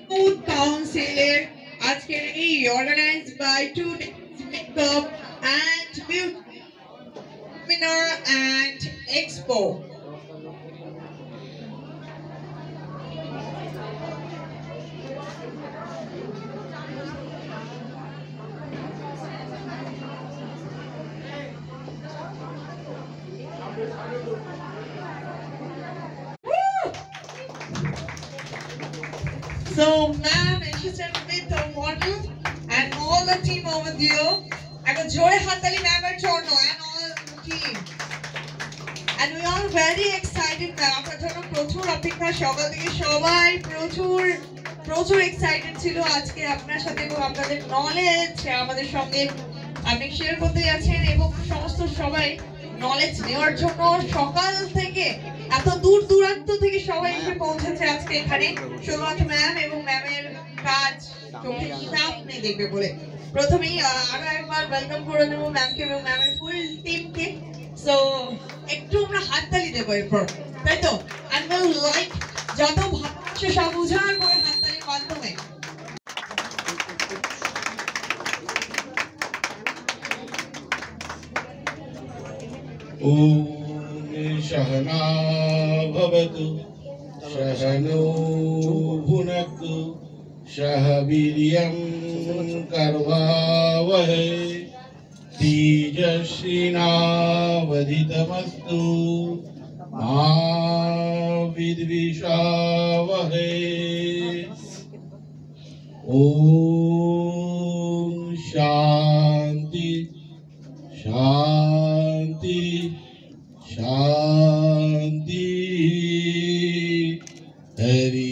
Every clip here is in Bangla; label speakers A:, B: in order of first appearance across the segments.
A: Food Council Askeri organized by two days makeup and beauty seminar and expo. So, ma'am, interested with the model and all the team over there. I got Joy Hatali, ma'am, and Chorno, and all the team. And we are very excited, ma'am. আপনার জন্য প্রচুর অপেক্ষা সকাল থেকে সবাই প্রচুর এক্সাইটেড ছিল আজকে আপনার সাথে এবং আপনাদের নলেজ আমাদের সঙ্গে আপনি শেয়ার করতে যাচ্ছেন এবং সমস্ত সবাই নলেজ নেওয়ার জন্য সকাল থেকে এত দূর দূরান্ত থেকে সবাই এসে পৌঁছেছে আজকে এখানে শুধুমাত্র ম্যাম এবং ম্যামের কাজ চোখের সামনে দেখবে বলে প্রথমেই আরো একবার ওয়েলকাম করে নেবো ম্যামকে এবং ম্যামের ফুল টিমকে সো একটু আমরা হাততালি দেবো এরপর তাই তো and we'll like যত ভালোবাসা সব উজাড় করে হাততালির মাধ্যমে
B: ओम सहना भवतु सहनो भुनक्तु सह वीर्यं कर्वावहै तेजस्विनावधीतमस्तु मा विद्विषावहै ओम शांति शांति शांति हरि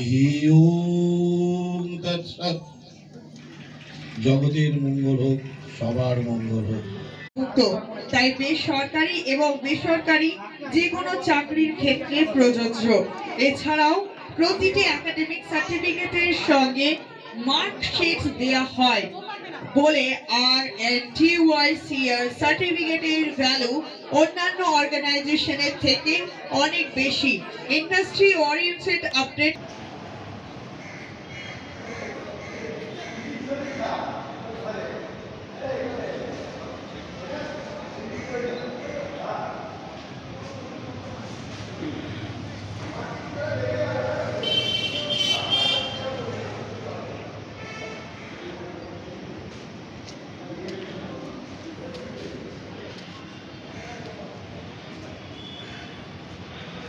B: ओम तत्सत् জগতের মঙ্গল হোক সবার মঙ্গল হোক
A: তাই বেসরকারি এবং বেসরকারি যে কোনো চাকরির ক্ষেত্রে প্রযোজ্য এছাড়াও প্রতিটি একাডেমিক সার্টিফিকেটের সঙ্গে মার্কশিট দেয়া হয় বলে আর এনটিওয়াইসিআর সার্টিফিকেটের ভ্যালু অন্যান্য অর্গানাইজেশনের থেকে অনেক বেশি ইন্ডাস্ট্রি ওরিয়েন্টেড আপডেট